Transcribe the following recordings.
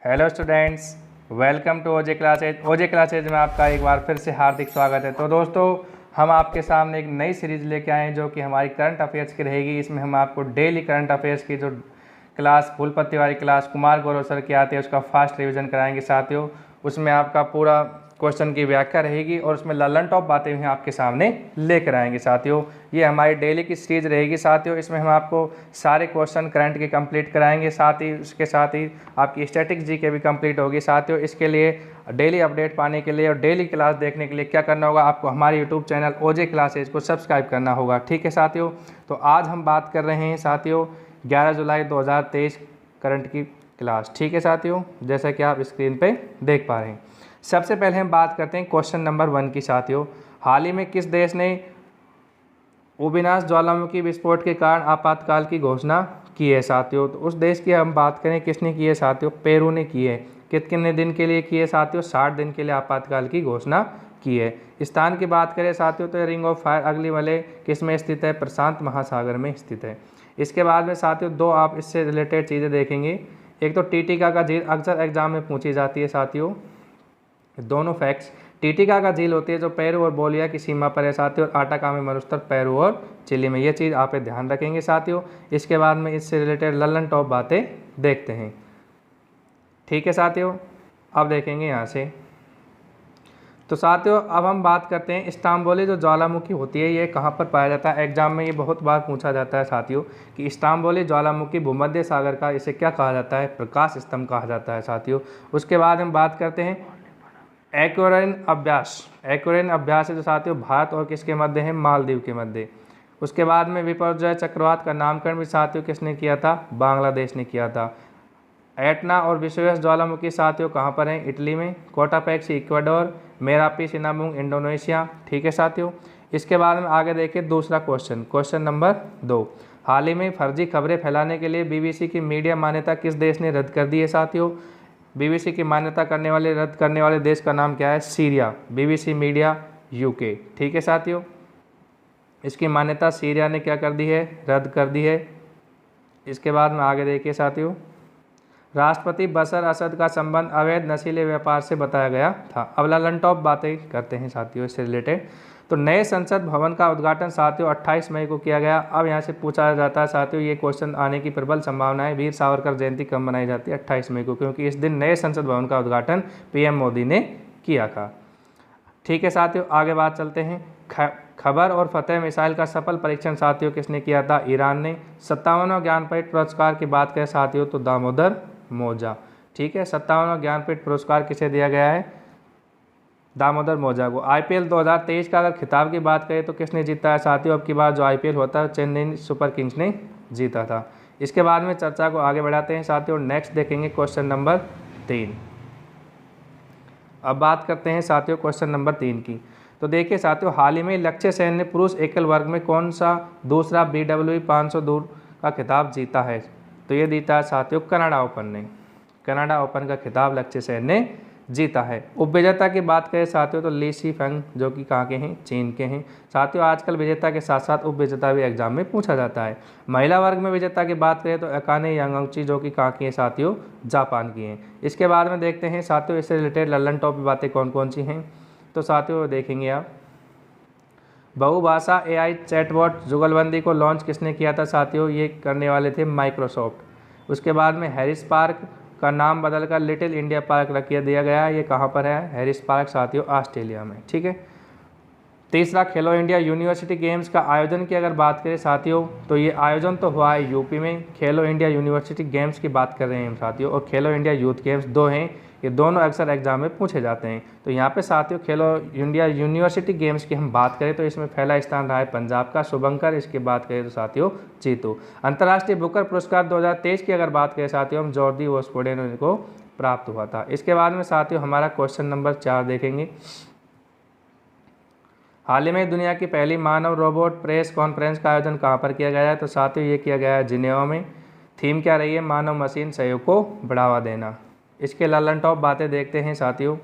Hello students, welcome to ओजे classes. ओजे classes में आपका एक बार फिर से हार्दिक स्वागत है। तो दोस्तों, हम आपके सामने एक नई सीरीज़ लेके आए हैं जो कि हमारी करंट अफेयर्स की रहेगी। इसमें हम आपको डेली करंट अफेयर्स की जो क्लास फूलपत्ती वाली क्लास कुमार गौरव सर की आती है उसका फास्ट रिवीजन कराएंगे साथियों। उसमें आपका पूरा क्वेश्चन की व्याख्या रहेगी और उसमें ललन टॉप बातें भी आपके सामने लेकर आएंगे साथियों। ये हमारी डेली की सीरीज रहेगी साथियों। इसमें हम आपको सारे क्वेश्चन करंट के कंप्लीट कराएंगे, साथ ही उसके साथ ही आपकी स्टैटिक जी के भी कंप्लीट होगी साथियों। इसके लिए डेली अपडेट पाने के लिए और डेली क्लास देखने के लिए क्या करना होगा, आपको हमारे यूट्यूब चैनल ओजे क्लासेज को सब्सक्राइब करना होगा। ठीक है साथियों। तो आज हम बात कर रहे हैं साथियों 11 जुलाई 2023 करंट की क्लास। ठीक है साथियों, जैसा कि आप स्क्रीन पे देख पा रहे हैं। सबसे पहले हम बात करते हैं क्वेश्चन नंबर 1 की साथियों। हाल ही में किस देश ने उबिनास ज्वालामुखी विस्फोट के कारण आपातकाल की घोषणा की है साथियों? तो उस देश की हम बात करें किसने की है साथियों? पेरू ने की है। कितने दिन के लिए की है साथियों? 60 दिन के लिए आपातकाल की घोषणा की है। स्थान की बात करें साथियों तो रिंग ऑफ फायर अगली वाले किस में स्थित है? प्रशांत महासागर में स्थित है। इसके बाद में साथियों दो आप इससे रिलेटेड चीज़ें देखेंगे। एक तो टीटिका का झील अक्सर एग्जाम में पूछी जाती है साथियों। दोनों फैक्ट्स, टीटिका का झील होती है जो पेरू और बोलिया की सीमा पर है साथियों, और आटाकामी मरुस्थल पेरू और चिली में। ये चीज़ आप ध्यान रखेंगे साथियों। इसके बाद में इससे रिलेटेड ललन टॉप बातें देखते हैं। ठीक है साथियों, अब देखेंगे यहाँ से। तो साथियों अब हम बात करते हैं स्टाम्बोली जो ज्वालामुखी होती है ये कहाँ पर पाया जाता है? एग्जाम में ये बहुत बार पूछा जाता है साथियों कि स्टाम्बोली ज्वालामुखी भूमध्य सागर का इसे क्या कहा जाता है? प्रकाश स्तंभ कहा जाता है साथियों। उसके बाद हम बात करते हैं एक्वेरियन अभ्यास। एक्वेरियन अभ्यास है जो साथियों भारत और किसके मध्य है? मालदीव के मध्य। उसके बाद में विपर्जय चक्रवात का नामकरण भी साथियों किसने किया था? बांग्लादेश ने किया था। एटना और विश्वेश ज्वालामुखी साथियों कहाँ पर हैं? इटली में। कोटापैक्सी इक्वाडोर, मेरापी सिनामुंग इंडोनेशिया। ठीक है साथियों। इसके बाद में आगे देखिए दूसरा क्वेश्चन, क्वेश्चन नंबर 2। हाल ही में फर्जी खबरें फैलाने के लिए बीबीसी की मीडिया मान्यता किस देश ने रद्द कर दी है साथियों? बीबीसी की मान्यता रद्द करने वाले देश का नाम क्या है? सीरिया। BBC media UK. ठीक है साथियों, इसकी मान्यता सीरिया ने क्या कर दी है? रद्द कर दी है। इसके बाद में आगे देखिए साथियों, राष्ट्रपति बशर असद का संबंध अवैध नशीले व्यापार से बताया गया था। अब ललन टॉप बातें करते हैं साथियों इससे रिलेटेड। तो नए संसद भवन का उद्घाटन साथियों 28 मई को किया गया। अब यहाँ से पूछा जाता है साथियों, ये क्वेश्चन आने की प्रबल संभावना है, वीर सावरकर जयंती कब मनाई जाती है? 28 मई को, क्योंकि इस दिन नए संसद भवन का उद्घाटन पीएम मोदी ने किया था। ठीक है साथियों, आगे बात चलते हैं। खबर और फतेह मिसाइल का सफल परीक्षण साथियों किसने किया था? ईरान ने। 57वां ज्ञानपीठ पुरस्कार की बात करें साथियों तो दामोदर मौजा। ठीक है, 57वां ज्ञानपीठ पुरस्कार किसे दिया गया है? दामोदर मौजा को। आईपीएल 2023 का अगर खिताब की बात करें तो किसने जीता है साथियों? अब की बार जो आईपीएल होता है चेन्नई सुपर किंग्स ने जीता था। इसके बाद में चर्चा को आगे बढ़ाते हैं साथियों। नेक्स्ट देखेंगे क्वेश्चन नंबर 3। अब बात करते हैं साथियों क्वेश्चन नंबर 3 की। तो देखिए साथियों, हाल ही में लक्ष्य सेन ने पुरुष एकल वर्ग में कौन सा दूसरा BWE 500 दूर का खिताब जीता है? तो ये जीता है साथियों कनाडा ओपन ने। कनाडा ओपन का खिताब लक्ष्य सेन ने जीता है। उपविजेता की बात करें साथियों तो ली सी फेंग जो कि कहाँ के हैं? चीन के हैं साथियों। आजकल विजेता के साथ साथ उपविजेता भी एग्जाम में पूछा जाता है। महिला वर्ग में विजेता की बात करें तो अकाने यांगची जो कि कहाँ की है साथियों? जापान की हैं। इसके बाद में देखते हैं साथियों इससे रिलेटेड ललन टॉप बातें कौन कौन सी हैं। तो साथियों देखेंगे आप, बहुभाषा AI चैटबॉट जुगलबंदी को लॉन्च किसने किया था साथियों? ये करने वाले थे माइक्रोसॉफ्ट। उसके बाद में हैरिस पार्क का नाम बदलकर लिटिल इंडिया पार्क रख दिया गया है। ये कहाँ पर है? हैरिस पार्क साथियों ऑस्ट्रेलिया में। ठीक है। तीसरा, खेलो इंडिया यूनिवर्सिटी गेम्स का आयोजन की अगर बात करें साथियों तो ये आयोजन तो हुआ है यूपी में। खेलो इंडिया यूनिवर्सिटी गेम्स की बात कर रहे हैं हम साथियों, और खेलो इंडिया यूथ गेम्स दो हैं। ये दोनों अक्सर एग्जाम में पूछे जाते हैं। तो यहाँ पे साथियों खेलो इंडिया यूनिवर्सिटी गेम्स की हम बात करें तो इसमें पहला स्थान रहा है पंजाब का शुभंकर। इसकी बात करें तो साथियों जीतू। अंतर्राष्ट्रीय बुकर पुरस्कार 2023 की अगर बात करें साथियों हम जॉर्जी वॉस्पोडेन को प्राप्त हुआ था। इसके बाद में साथियों हमारा क्वेश्चन नंबर 4 देखेंगे। हाल ही में दुनिया की पहली मानव रोबोट प्रेस कॉन्फ्रेंस का आयोजन कहाँ पर किया गया है? तो साथियों ये किया गया है जिनेवा में। थीम क्या रही है? मानव मशीन सहयोग को बढ़ावा देना। इसके ललन टॉप बातें देखते हैं साथियों।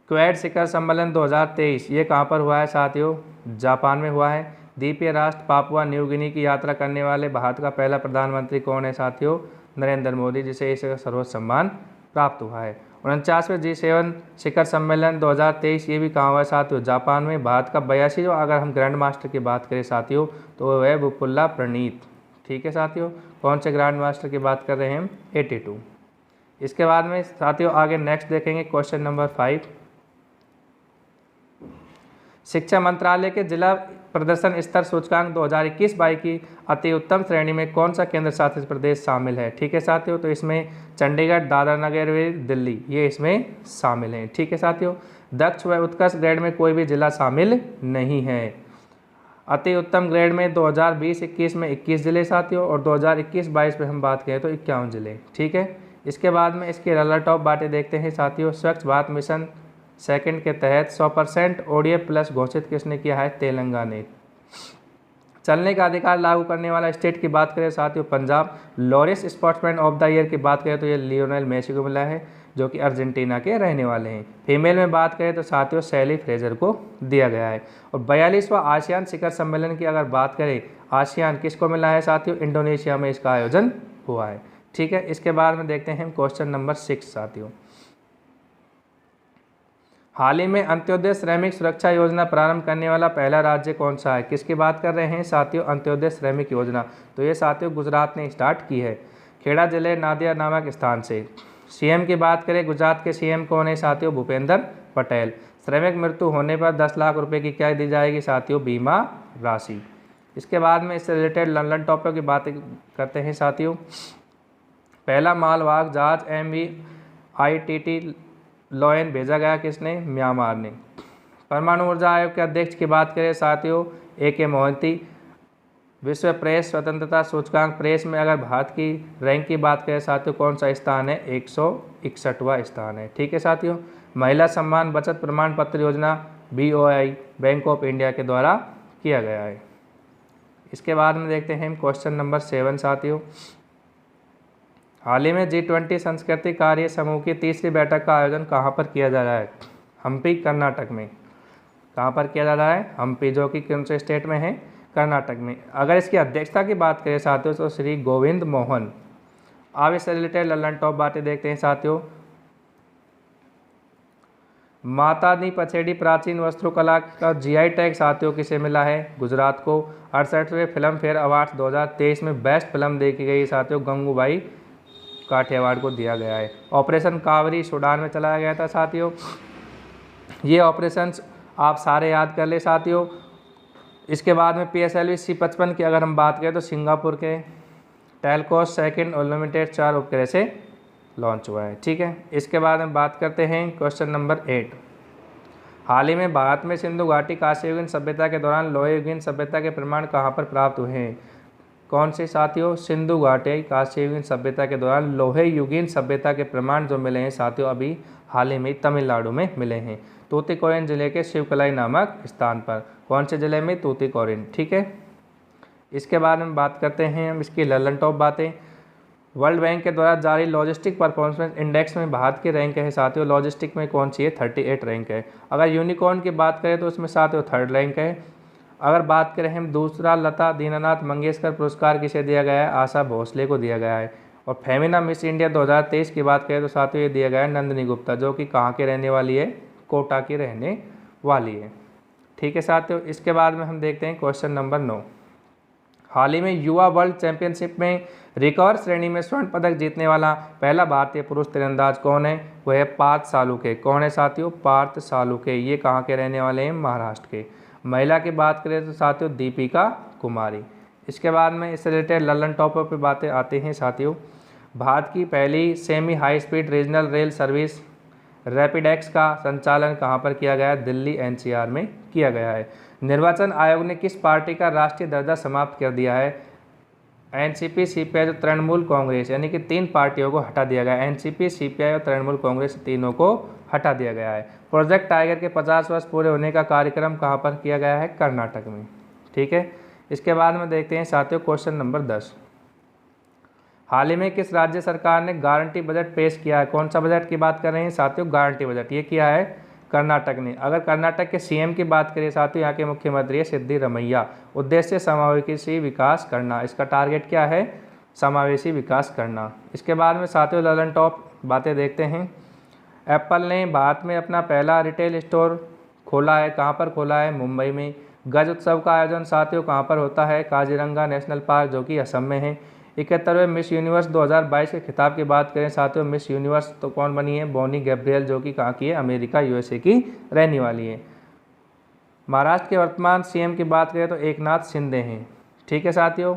क्वेड शिखर सम्मेलन 2023 ये कहाँ पर हुआ है साथियों? जापान में हुआ है। द्वीपीय राष्ट्र पापुआ न्यू गिनी की यात्रा करने वाले भारत का पहला प्रधानमंत्री कौन है साथियों? नरेंद्र मोदी, जिसे इसका सर्वोच्च सम्मान प्राप्त हुआ है। 49वें G7 शिखर सम्मेलन 2023 ये भी कहाँ हुआ है साथियों? जापान में। भारत का 82, अगर हम ग्रैंड मास्टर की बात करें साथियों तो वो है बुपुल्ला प्रणीत। ठीक है साथियों, कौन से ग्रैंड मास्टर की बात कर रहे हैं हम? 82। इसके बाद में साथियों आगे नेक्स्ट देखेंगे क्वेश्चन नंबर 5। शिक्षा मंत्रालय के जिला प्रदर्शन स्तर सूचकांक 2021-22 की अति उत्तम श्रेणी में कौन सा केंद्र शासित प्रदेश शामिल है? ठीक है साथियों, तो इसमें चंडीगढ़, दादरा नगर हवेली, दिल्ली ये इसमें शामिल हैं। ठीक है साथियों, दक्ष व उत्कृष्ट ग्रेड में कोई भी जिला शामिल नहीं है। अति उत्तम ग्रेड में 2020-21 में 21 जिले साथियों, और 2021-22 में हम बात करें तो 51 जिले। ठीक है, इसके बाद में इसके रनर टॉप बातें देखते हैं साथियों। स्वच्छ भारत मिशन सेकंड के तहत 100% ODF प्लस घोषित किसने किया है? तेलंगाना। चलने का अधिकार लागू करने वाला स्टेट की बात करें साथियों Punjab. Laureus sportsman of the year की बात करें तो ये लियोनेल मेसी को मिला है, जो कि अर्जेंटीना के रहने वाले हैं। फीमेल में बात करें तो साथियों सैली फ्रेजर को दिया गया है। और 42वां आसियान शिखर सम्मेलन की अगर बात करें, आसियान किसको मिला है साथियों? इंडोनेशिया में इसका आयोजन हुआ है। ठीक है, इसके बाद में देखते हैं क्वेश्चन नंबर 6 साथियों। हाल ही में अंत्योदय श्रमिक सुरक्षा योजना प्रारंभ करने वाला पहला राज्य कौन सा है? किसकी बात कर रहे हैं साथियों? अंत्योदय श्रमिक योजना। तो ये साथियों गुजरात ने स्टार्ट की है, खेड़ा जिले नादिया नामक स्थान से। सीएम की बात करें, गुजरात के सीएम कौन है साथियों? भूपेंद्र पटेल। श्रमिक मृत्यु होने पर 10 लाख रुपए की क्या दी जाएगी साथियों? बीमा राशि। इसके बाद में इससे रिलेटेड लंदन टॉपिक की बात करते हैं साथियों। पहला मालवाहक जहाज MV ITT लॉयन भेजा गया किसने? म्यांमार ने। परमाणु ऊर्जा आयोग के अध्यक्ष की बात करें साथियों AK मोहंती। विश्व प्रेस स्वतंत्रता सूचकांक प्रेस में अगर भारत की रैंक की बात करें साथियों कौन सा स्थान है? 161वां स्थान है। ठीक है साथियों, महिला सम्मान बचत प्रमाण पत्र योजना BOI बैंक ऑफ इंडिया के द्वारा किया गया है। इसके बाद में देखते हैं क्वेश्चन नंबर 7 साथियों। हाल ही में G20 सांस्कृतिक कार्य समूह की तीसरी बैठक का आयोजन कहाँ पर किया जा रहा है? हम्पी कर्नाटक में। कहाँ पर किया जा रहा है? हम्पी, जो कि कौन से स्टेट में है? कर्नाटक में। अगर इसकी अध्यक्षता की बात करें साथियों तो श्री गोविंद मोहन। अब इससे रिलेटेड ललन टॉप बातें देखते हैं साथियों। माता दी पछेड़ी प्राचीन वस्त्रुकला का GI टैग साथियों किसे मिला है? गुजरात को। 68वें फिल्म फेयर अवार्ड 2023 में बेस्ट फिल्म देखी गई साथियों गंगूबाई काठियावाड़ को दिया गया है। ऑपरेशन कावरी सूडान में चलाया गया था साथियों। ये ऑपरेशंस आप सारे याद कर ले साथियों। इसके बाद में PSLV C-55 की अगर हम बात करें तो सिंगापुर के टेलकोस सेकंड और लिमिटेड 4 उपग्रह से लॉन्च हुआ है। ठीक है, इसके बाद में बात करते हैं क्वेश्चन नंबर 8। हाल ही में भारत में सिंधु घाटी कांस्ययुगीन सभ्यता के दौरान लोहे युगीन सभ्यता के प्रमाण कहाँ पर प्राप्त हुए हैं? कौन से साथियों? सिंधु घाटी कांस्ययुगीन सभ्यता के दौरान लोहे युगीन सभ्यता के प्रमाण जो मिले हैं साथियों अभी हाल ही में तमिलनाडु में मिले हैं, तूतीकोरिन जिले के शिवकलाई नामक स्थान पर। कौन से जिले में? तूतीकोरिन। ठीक है, इसके बाद में बात करते हैं हम इसकी ललन टॉप बातें। वर्ल्ड बैंक के द्वारा जारी लॉजिस्टिक परफॉर्मेंस इंडेक्स में भारत की रैंक है साथियों। लॉजिस्टिक में कौन सी है? 38 रैंक है। अगर यूनिकॉर्न की बात करें तो उसमें साथियों 3rd रैंक है। अगर बात करें हम दूसरा लता दीनानाथ मंगेशकर पुरस्कार किसे दिया गया है? आशा भोसले को दिया गया है। और फेमिना मिस इंडिया 2023 की बात करें तो साथियों ये दिया गया है नंदिनी गुप्ता, जो कि कहाँ के रहने वाली है? कोटा की रहने वाली है। ठीक है साथियों, इसके बाद में हम देखते हैं क्वेश्चन नंबर 9। हाल ही में युवा वर्ल्ड चैंपियनशिप में रिकर्व श्रेणी में स्वर्ण पदक जीतने वाला पहला भारतीय पुरुष तीरंदाज कौन है? वह है पार्थ सालुके। कौन है साथियों? पार्थ सालुके। ये कहाँ के रहने वाले हैं? महाराष्ट्र के। महिला की बात करें तो साथियों दीपिका कुमारी। इसके बाद में इससे रिलेटेड ललन टॉपर पर बातें आती हैं साथियों। भारत की पहली semi high speed regional rail service RapidX का संचालन कहाँ पर किया गया है? दिल्ली NCR में किया गया है। निर्वाचन आयोग ने किस पार्टी का राष्ट्रीय दर्जा समाप्त कर दिया है? NCP, CPI और तृणमूल कांग्रेस, यानी कि 3 पार्टियों को हटा दिया गया है। NCP, CPI और तृणमूल कांग्रेस तीनों को हटा दिया गया है। प्रोजेक्ट टाइगर के 50 वर्ष पूरे होने का कार्यक्रम कहाँ पर किया गया है? कर्नाटक में। ठीक है, इसके बाद में देखते हैं साथियों क्वेश्चन नंबर 10। हाल ही में किस राज्य सरकार ने गारंटी बजट पेश किया है? कौन सा बजट की बात कर रहे हैं साथियों? Guarantee budget. ये किया है कर्नाटक ने। अगर कर्नाटक के CM की बात करें साथियों, यहाँ के मुख्यमंत्री है सिद्धिरमैया। उद्देश्य समावेशी विकास करना। इसका टारगेट क्या है? समावेशी विकास करना। इसके बाद में साथियों ललन टॉप बातें देखते हैं। एप्पल ने भारत में अपना पहला रिटेल स्टोर खोला है। कहाँ पर खोला है? मुंबई में। गज उत्सव का आयोजन साथियों कहाँ पर होता है? काजीरंगा नेशनल पार्क, जो कि असम में है। 71वें मिस यूनिवर्स 2022 के खिताब की बात करें साथियों, मिस यूनिवर्स तो कौन बनी है? बॉनी गैब्रियल, जो कि कहाँ की है? अमेरिका USA की रहने वाली है। महाराष्ट्र के वर्तमान CM की बात करें तो एकनाथ शिंदे हैं। ठीक है साथियों।